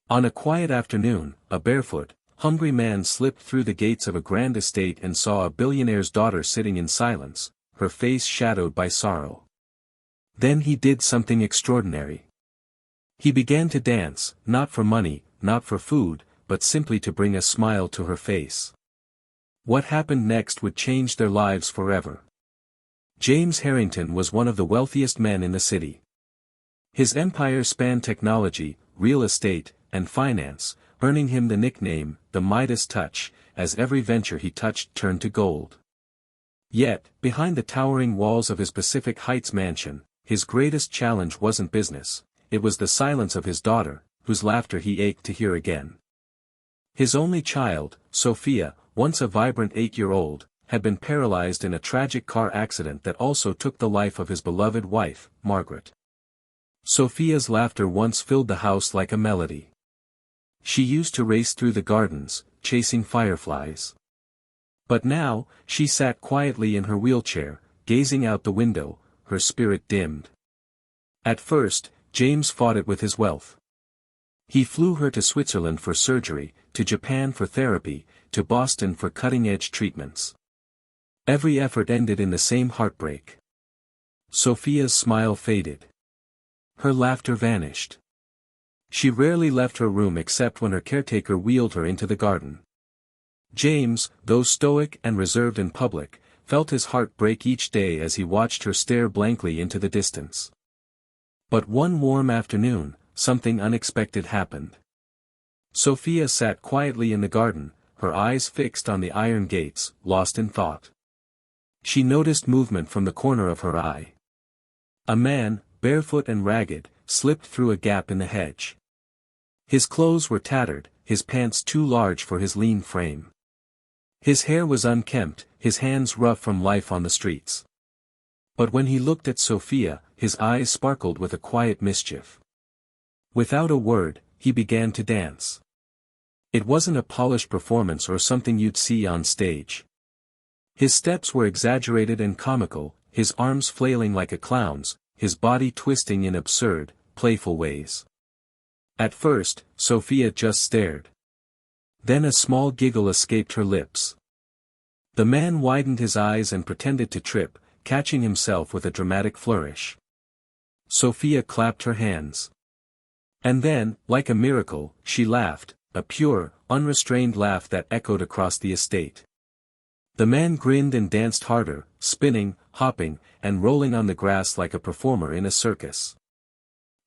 On a quiet afternoon, a barefoot, hungry man slipped through the gates of a grand estate and saw a billionaire's daughter sitting in silence, her face shadowed by sorrow. Then he did something extraordinary. He began to dance, not for money, not for food, but simply to bring a smile to her face. What happened next would change their lives forever. James Harrington was one of the wealthiest men in the city. His empire spanned technology, real estate, and finance, earning him the nickname, the Midas touch, as every venture he touched turned to gold. Yet, behind the towering walls of his Pacific Heights mansion, his greatest challenge wasn't business, it was the silence of his daughter, whose laughter he ached to hear again. His only child, Sophia, once a vibrant 8-year-old, had been paralyzed in a tragic car accident that also took the life of his beloved wife, Margaret. Sophia's laughter once filled the house like a melody. She used to race through the gardens, chasing fireflies. But now, she sat quietly in her wheelchair, gazing out the window, her spirit dimmed. At first, James fought it with his wealth. He flew her to Switzerland for surgery, to Japan for therapy, to Boston for cutting-edge treatments. Every effort ended in the same heartbreak. Sophia's smile faded. Her laughter vanished. She rarely left her room except when her caretaker wheeled her into the garden. James, though stoic and reserved in public, felt his heart break each day as he watched her stare blankly into the distance. But one warm afternoon, something unexpected happened. Sophia sat quietly in the garden, her eyes fixed on the iron gates, lost in thought. She noticed movement from the corner of her eye. A man, barefoot and ragged, slipped through a gap in the hedge. His clothes were tattered, his pants too large for his lean frame. His hair was unkempt, his hands rough from life on the streets. But when he looked at Sophia, his eyes sparkled with a quiet mischief. Without a word, he began to dance. It wasn't a polished performance or something you'd see on stage. His steps were exaggerated and comical, his arms flailing like a clown's, his body twisting in absurd, playful ways. At first, Sophia just stared. Then a small giggle escaped her lips. The man widened his eyes and pretended to trip, catching himself with a dramatic flourish. Sophia clapped her hands. And then, like a miracle, she laughed, a pure, unrestrained laugh that echoed across the estate. The man grinned and danced harder, spinning, hopping, and rolling on the grass like a performer in a circus.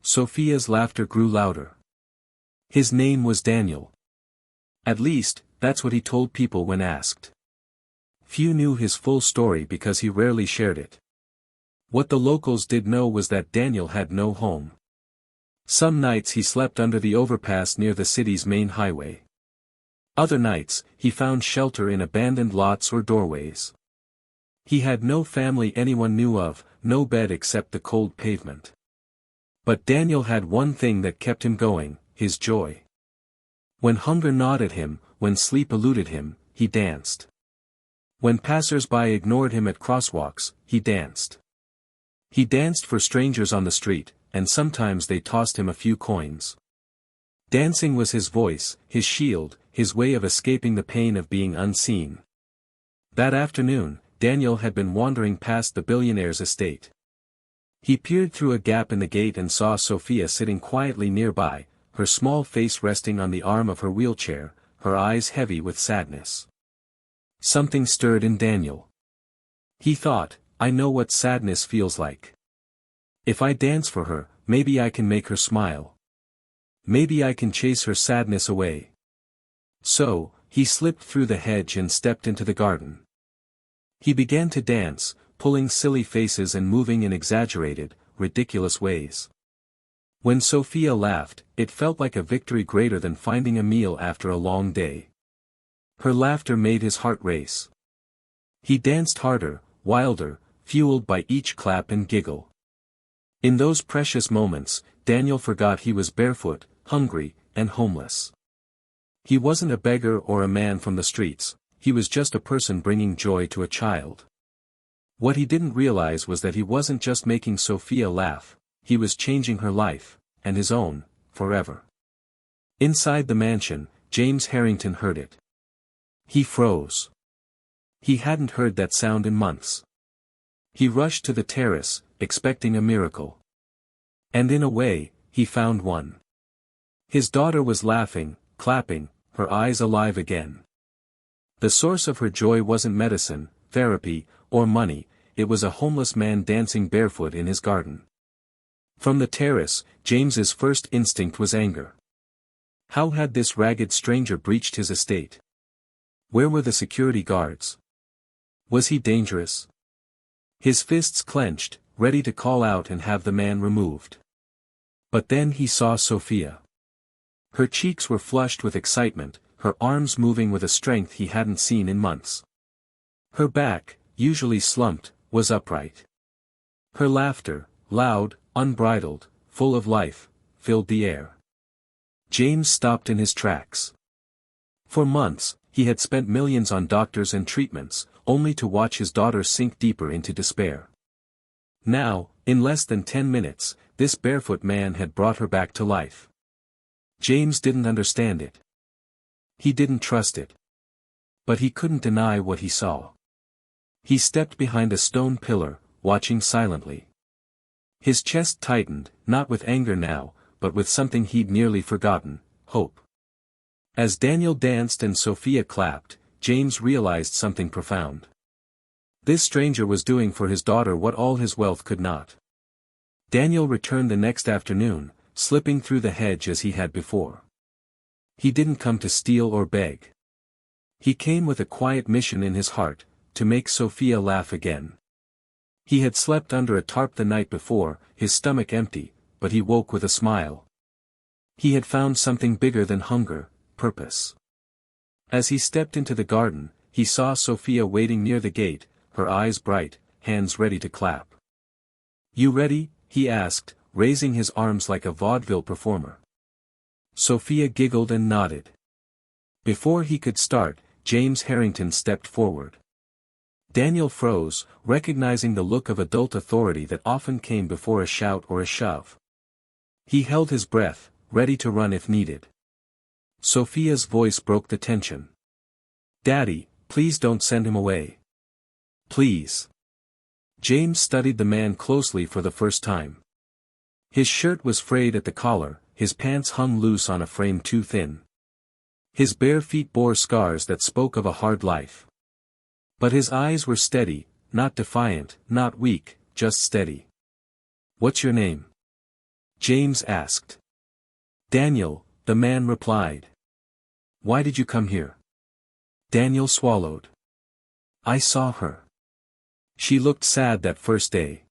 Sophia's laughter grew louder. His name was Daniel. At least, that's what he told people when asked. Few knew his full story because he rarely shared it. What the locals did know was that Daniel had no home. Some nights he slept under the overpass near the city's main highway. Other nights, he found shelter in abandoned lots or doorways. He had no family anyone knew of, no bed except the cold pavement. But Daniel had one thing that kept him going, his joy. When hunger gnawed at him, when sleep eluded him, he danced. When passers-by ignored him at crosswalks, he danced. He danced for strangers on the street, and sometimes they tossed him a few coins. Dancing was his voice, his shield, his way of escaping the pain of being unseen. That afternoon, Daniel had been wandering past the billionaire's estate. He peered through a gap in the gate and saw Sophia sitting quietly nearby, her small face resting on the arm of her wheelchair, her eyes heavy with sadness. Something stirred in Daniel. He thought, I know what sadness feels like. If I dance for her, maybe I can make her smile. Maybe I can chase her sadness away. So, he slipped through the hedge and stepped into the garden. He began to dance, pulling silly faces and moving in exaggerated, ridiculous ways. When Sophia laughed, it felt like a victory greater than finding a meal after a long day. Her laughter made his heart race. He danced harder, wilder, fueled by each clap and giggle. In those precious moments, Daniel forgot he was barefoot, hungry, and homeless. He wasn't a beggar or a man from the streets, he was just a person bringing joy to a child. What he didn't realize was that he wasn't just making Sophia laugh, he was changing her life, and his own, forever. Inside the mansion, James Harrington heard it. He froze. He hadn't heard that sound in months. He rushed to the terrace, expecting a miracle. And in a way, he found one. His daughter was laughing, clapping, her eyes alive again. The source of her joy wasn't medicine, therapy, or money, it was a homeless man dancing barefoot in his garden. From the terrace, James's first instinct was anger. How had this ragged stranger breached his estate? Where were the security guards? Was he dangerous? His fists clenched, ready to call out and have the man removed. But then he saw Sophia. Her cheeks were flushed with excitement, her arms moving with a strength he hadn't seen in months. Her back, usually slumped, was upright. Her laughter, loud, unbridled, full of life, filled the air. James stopped in his tracks. For months, he had spent millions on doctors and treatments, only to watch his daughter sink deeper into despair. Now, in less than 10 minutes, this barefoot man had brought her back to life. James didn't understand it. He didn't trust it. But he couldn't deny what he saw. He stepped behind a stone pillar, watching silently. His chest tightened, not with anger now, but with something he'd nearly forgotten, hope. As Daniel danced and Sophia clapped, James realized something profound. This stranger was doing for his daughter what all his wealth could not. Daniel returned the next afternoon, slipping through the hedge as he had before. He didn't come to steal or beg. He came with a quiet mission in his heart, to make Sophia laugh again. He had slept under a tarp the night before, his stomach empty, but he woke with a smile. He had found something bigger than hunger, purpose. As he stepped into the garden, he saw Sophia waiting near the gate, her eyes bright, hands ready to clap. "You ready?" he asked, raising his arms like a vaudeville performer. Sophia giggled and nodded. Before he could start, James Harrington stepped forward. Daniel froze, recognizing the look of adult authority that often came before a shout or a shove. He held his breath, ready to run if needed. Sophia's voice broke the tension. "Daddy, please don't send him away. Please." James studied the man closely for the first time. His shirt was frayed at the collar, his pants hung loose on a frame too thin. His bare feet bore scars that spoke of a hard life. But his eyes were steady, not defiant, not weak, just steady. "What's your name?" James asked. "Daniel," the man replied. "Why did you come here?" Daniel swallowed. "I saw her. She looked sad that first day.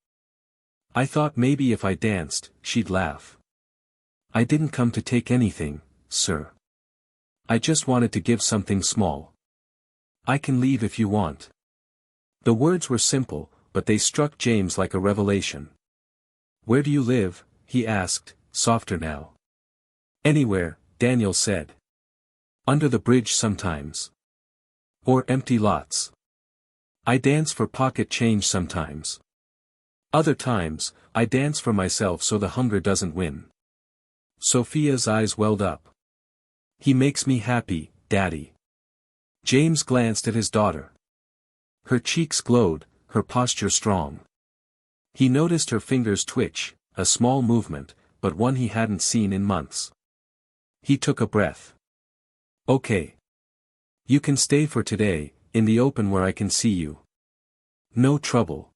I thought maybe if I danced, she'd laugh. I didn't come to take anything, sir. I just wanted to give something small. I can leave if you want." The words were simple, but they struck James like a revelation. "Where do you live?" he asked, softer now. "Anywhere," Daniel said. "Under the bridge sometimes. Or empty lots. I dance for pocket change sometimes. Other times, I dance for myself so the hunger doesn't win." Sophia's eyes welled up. "He makes me happy, Daddy." James glanced at his daughter. Her cheeks glowed, her posture strong. He noticed her fingers twitch, a small movement, but one he hadn't seen in months. He took a breath. "Okay. You can stay for today, in the open where I can see you. No trouble.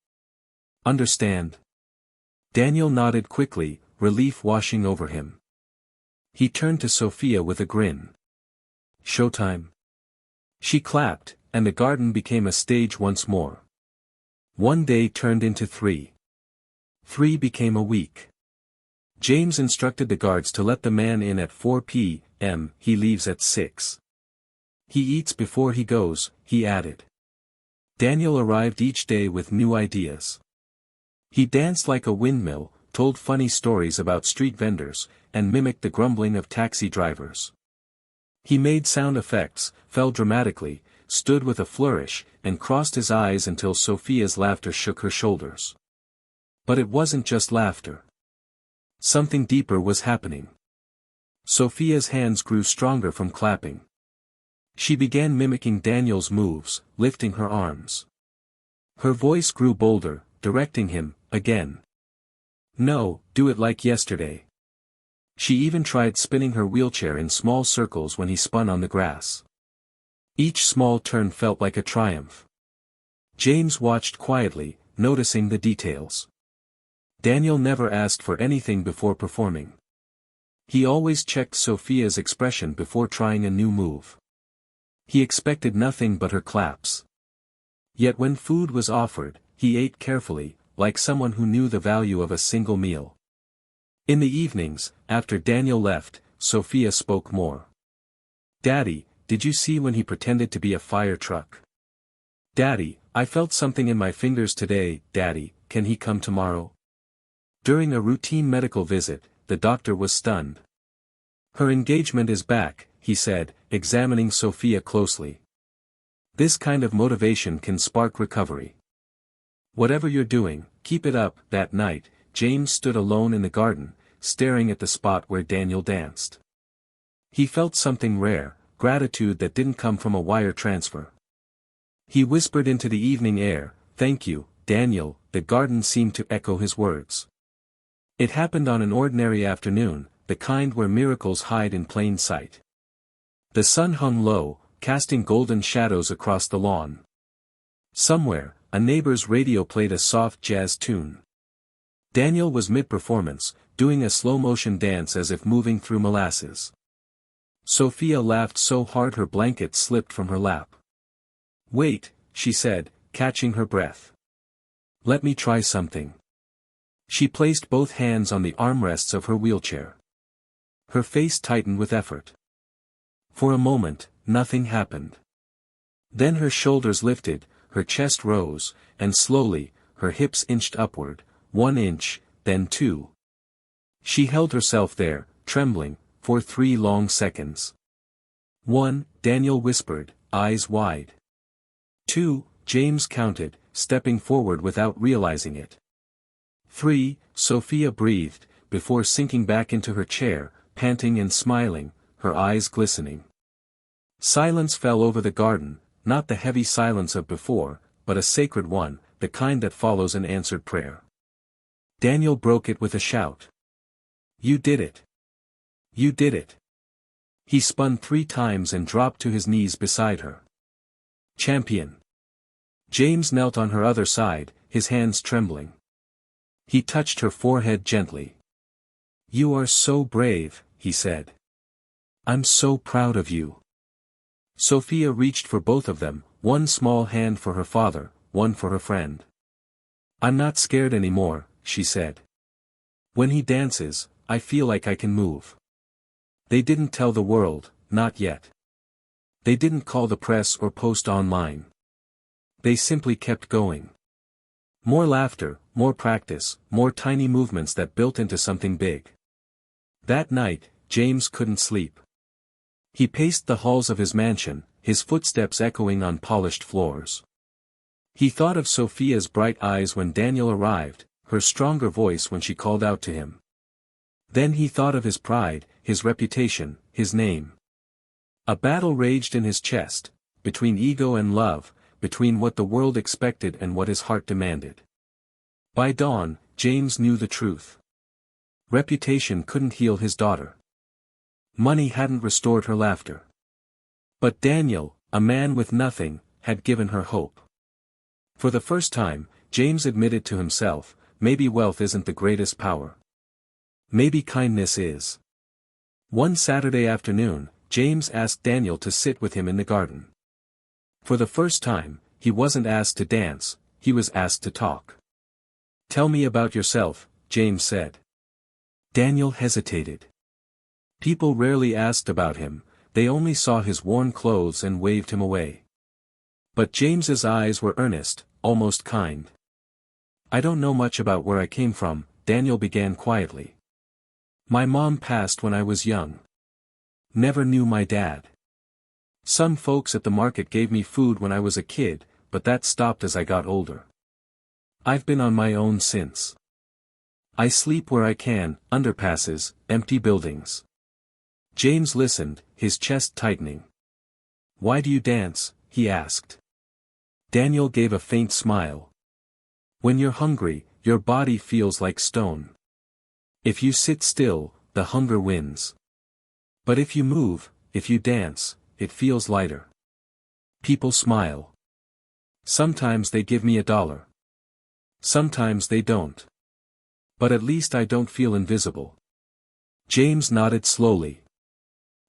Understand?" Daniel nodded quickly, relief washing over him. He turned to Sophia with a grin. "Showtime?" She clapped, and the garden became a stage once more. One day turned into 3. 3 became a week. James instructed the guards to let the man in at 4 p.m., he leaves at 6. He eats before he goes, he added. Daniel arrived each day with new ideas. He danced like a windmill, told funny stories about street vendors, and mimicked the grumbling of taxi drivers. He made sound effects, fell dramatically, stood with a flourish, and crossed his eyes until Sophia's laughter shook her shoulders. But it wasn't just laughter. Something deeper was happening. Sophia's hands grew stronger from clapping. She began mimicking Daniel's moves, lifting her arms. Her voice grew bolder, directing him, again. No, do it like yesterday. She even tried spinning her wheelchair in small circles when he spun on the grass. Each small turn felt like a triumph. James watched quietly, noticing the details. Daniel never asked for anything before performing. He always checked Sophia's expression before trying a new move. He expected nothing but her claps. Yet when food was offered, he ate carefully, like someone who knew the value of a single meal. In the evenings, after Daniel left, Sophia spoke more. Daddy, did you see when he pretended to be a fire truck? Daddy, I felt something in my fingers today. Daddy, can he come tomorrow? During a routine medical visit, the doctor was stunned. Her engagement is back, he said, examining Sophia closely. This kind of motivation can spark recovery. Whatever you're doing, keep it up. That night, James stood alone in the garden, staring at the spot where Daniel danced. He felt something rare, gratitude that didn't come from a wire transfer. He whispered into the evening air, "Thank you, Daniel." The garden seemed to echo his words. It happened on an ordinary afternoon, the kind where miracles hide in plain sight. The sun hung low, casting golden shadows across the lawn. Somewhere, a neighbor's radio played a soft jazz tune. Daniel was mid-performance, doing a slow-motion dance as if moving through molasses. Sophia laughed so hard her blanket slipped from her lap. "Wait," she said, catching her breath. "Let me try something." She placed both hands on the armrests of her wheelchair. Her face tightened with effort. For a moment, nothing happened. Then her shoulders lifted, her chest rose, and slowly, her hips inched upward, 1 inch, then 2. She held herself there, trembling, for 3 long seconds. 1, Daniel whispered, eyes wide. 2, James counted, stepping forward without realizing it. 3, Sophia breathed, before sinking back into her chair, panting and smiling, her eyes glistening. Silence fell over the garden, not the heavy silence of before, but a sacred one, the kind that follows an answered prayer. Daniel broke it with a shout. "You did it! You did it!" He spun 3 times and dropped to his knees beside her. "Champion!" James knelt on her other side, his hands trembling. He touched her forehead gently. "You are so brave," he said. "I'm so proud of you." Sophia reached for both of them, one small hand for her father, one for her friend. "I'm not scared anymore," she said. "When he dances, I feel like I can move." They didn't tell the world, not yet. They didn't call the press or post online. They simply kept going. More laughter, more practice, more tiny movements that built into something big. That night, James couldn't sleep. He paced the halls of his mansion, his footsteps echoing on polished floors. He thought of Sophia's bright eyes when Daniel arrived, her stronger voice when she called out to him. Then he thought of his pride, his reputation, his name. A battle raged in his chest, between ego and love, between what the world expected and what his heart demanded. By dawn, James knew the truth. Reputation couldn't heal his daughter. Money hadn't restored her laughter. But Daniel, a man with nothing, had given her hope. For the first time, James admitted to himself, maybe wealth isn't the greatest power. Maybe kindness is. One Saturday afternoon, James asked Daniel to sit with him in the garden. For the first time, he wasn't asked to dance, he was asked to talk. "Tell me about yourself," James said. Daniel hesitated. People rarely asked about him, they only saw his worn clothes and waved him away. But James's eyes were earnest, almost kind. "I don't know much about where I came from," Daniel began quietly. "My mom passed when I was young. Never knew my dad. Some folks at the market gave me food when I was a kid, but that stopped as I got older. I've been on my own since. I sleep where I can, underpasses, empty buildings. James listened, his chest tightening. "Why do you dance?" he asked. Daniel gave a faint smile. "When you're hungry, your body feels like stone. If you sit still, the hunger wins. But if you move, if you dance, it feels lighter." People smile. Sometimes they give me $1. Sometimes they don't. But at least I don't feel invisible. James nodded slowly.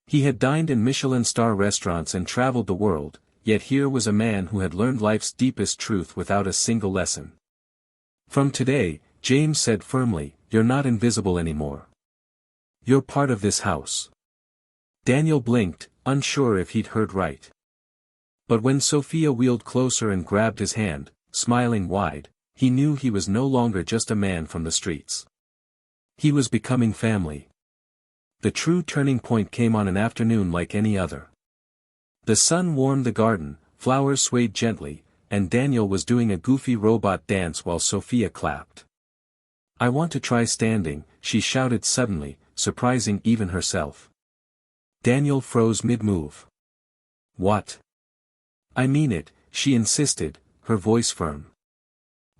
He had dined in Michelin-star restaurants and traveled the world, yet here was a man who had learned life's deepest truth without a single lesson. "From today," James said firmly, "you're not invisible anymore. You're part of this house." Daniel blinked, unsure if he'd heard right. But when Sophia wheeled closer and grabbed his hand, smiling wide, he knew he was no longer just a man from the streets. He was becoming family. The true turning point came on an afternoon like any other. The sun warmed the garden, flowers swayed gently, and Daniel was doing a goofy robot dance while Sophia clapped. "I want to try standing," she shouted suddenly, surprising even herself. Daniel froze mid-move. "What?" "I mean it," she insisted, her voice firm.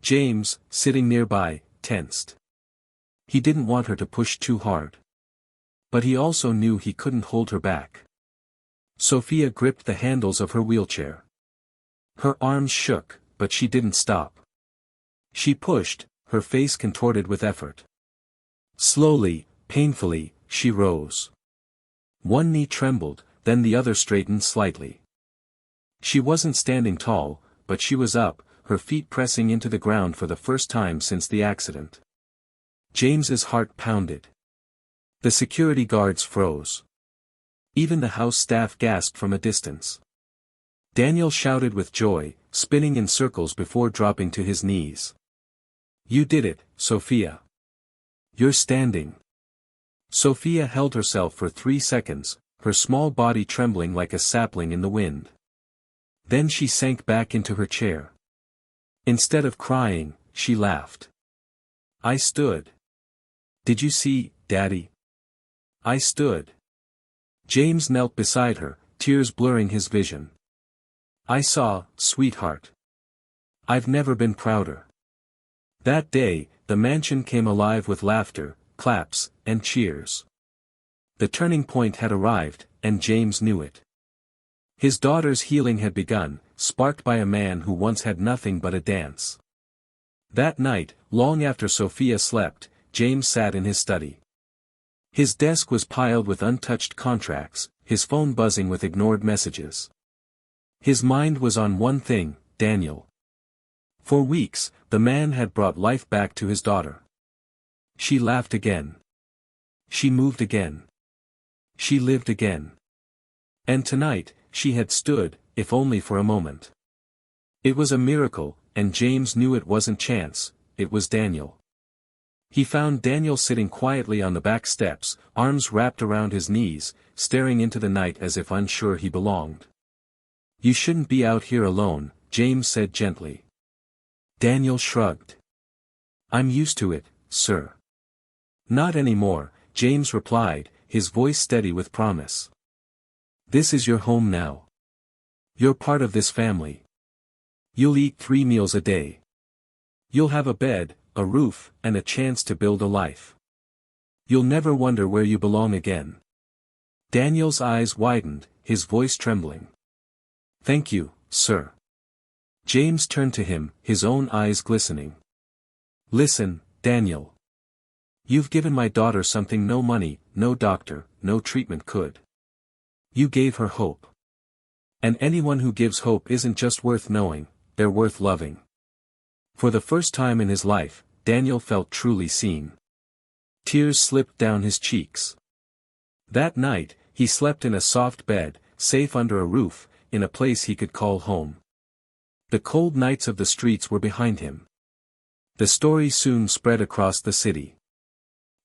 James, sitting nearby, tensed. He didn't want her to push too hard. But he also knew he couldn't hold her back. Sophia gripped the handles of her wheelchair. Her arms shook, but she didn't stop. She pushed, her face contorted with effort. Slowly, painfully, she rose. One knee trembled, then the other straightened slightly. She wasn't standing tall, but she was up, her feet pressing into the ground for the first time since the accident. James's heart pounded. The security guards froze. Even the house staff gasped from a distance. Daniel shouted with joy, spinning in circles before dropping to his knees. "You did it, Sophia. You're standing." Sophia held herself for 3 seconds, her small body trembling like a sapling in the wind. Then she sank back into her chair. Instead of crying, she laughed. "I stood. Did you see, Daddy? I stood." James knelt beside her, tears blurring his vision. "I saw, sweetheart. I've never been prouder." That day, the mansion came alive with laughter, claps, and cheers. The turning point had arrived, and James knew it. His daughter's healing had begun, sparked by a man who once had nothing but a dance. That night, long after Sophia slept, James sat in his study. His desk was piled with untouched contracts, his phone buzzing with ignored messages. His mind was on one thing, Daniel. For weeks, the man had brought life back to his daughter. She laughed again. She moved again. She lived again. And tonight, she had stood, if only for a moment. It was a miracle, and James knew it wasn't chance, it was Daniel. He found Daniel sitting quietly on the back steps, arms wrapped around his knees, staring into the night as if unsure he belonged. "You shouldn't be out here alone," James said gently. Daniel shrugged. "I'm used to it, sir." "Not anymore," James replied, his voice steady with promise. "This is your home now. You're part of this family. You'll eat 3 meals a day. You'll have a bed, a roof, and a chance to build a life. You'll never wonder where you belong again." Daniel's eyes widened, his voice trembling. "Thank you, sir." James turned to him, his own eyes glistening. "Listen, Daniel. You've given my daughter something no money, no doctor, no treatment could. You gave her hope. And anyone who gives hope isn't just worth knowing, they're worth loving." For the first time in his life, Daniel felt truly seen. Tears slipped down his cheeks. That night, he slept in a soft bed, safe under a roof, in a place he could call home. The cold nights of the streets were behind him. The story soon spread across the city.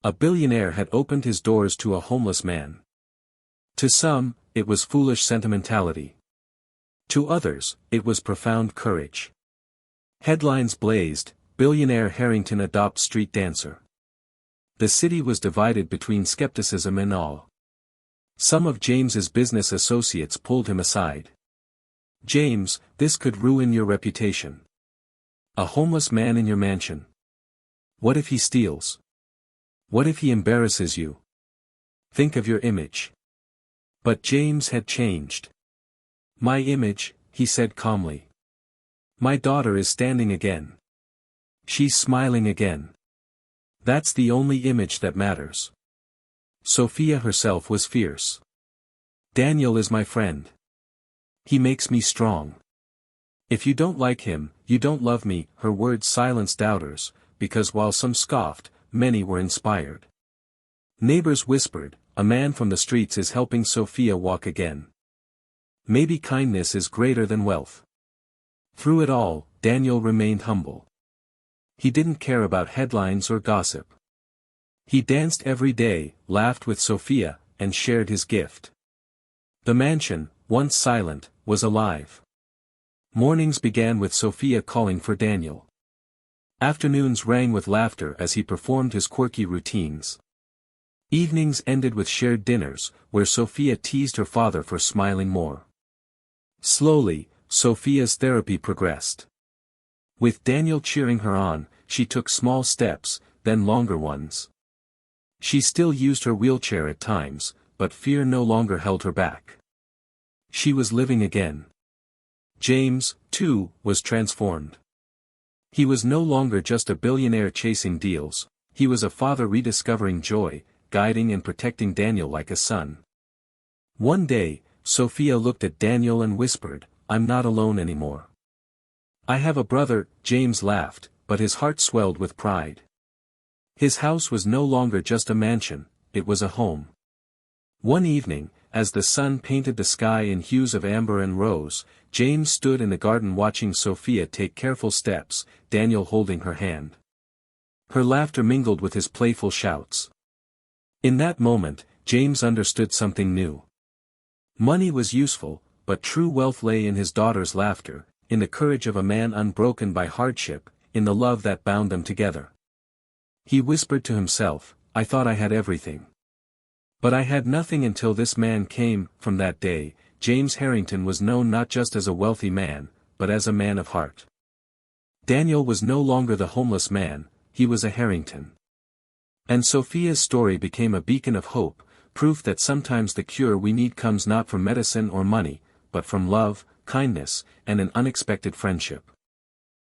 A billionaire had opened his doors to a homeless man. To some, it was foolish sentimentality. To others, it was profound courage. Headlines blazed, "Billionaire Harrington adopts street dancer." The city was divided between skepticism and awe. Some of James's business associates pulled him aside. "James, this could ruin your reputation. A homeless man in your mansion. What if he steals? What if he embarrasses you? Think of your image." But James had changed. "My image," he said calmly. "My daughter is standing again. She's smiling again. That's the only image that matters." Sophia herself was fierce. "Daniel is my friend. He makes me strong. If you don't like him, you don't love me." Her words silenced doubters, because while some scoffed, many were inspired. Neighbors whispered, "A man from the streets is helping Sophia walk again. Maybe kindness is greater than wealth." Through it all, Daniel remained humble. He didn't care about headlines or gossip. He danced every day, laughed with Sophia, and shared his gift. The mansion, once silent, was alive. Mornings began with Sophia calling for Daniel. Afternoons rang with laughter as he performed his quirky routines. Evenings ended with shared dinners, where Sophia teased her father for smiling more. Slowly, Sophia's therapy progressed. With Daniel cheering her on, she took small steps, then longer ones. She still used her wheelchair at times, but fear no longer held her back. She was living again. James, too, was transformed. He was no longer just a billionaire chasing deals, he was a father rediscovering joy, guiding and protecting Daniel like a son. One day, Sophia looked at Daniel and whispered, "I'm not alone anymore. I have a brother." James laughed, but his heart swelled with pride. His house was no longer just a mansion, it was a home. One evening, as the sun painted the sky in hues of amber and rose, James stood in the garden watching Sophia take careful steps, Daniel holding her hand. Her laughter mingled with his playful shouts. In that moment, James understood something new. Money was useful, but true wealth lay in his daughter's laughter, in the courage of a man unbroken by hardship, in the love that bound them together. He whispered to himself, "I thought I had everything. But I had nothing until this man came." From that day, James Harrington was known not just as a wealthy man, but as a man of heart. Daniel was no longer the homeless man, he was a Harrington. And Sophia's story became a beacon of hope, proof that sometimes the cure we need comes not from medicine or money, but from love, kindness, and an unexpected friendship.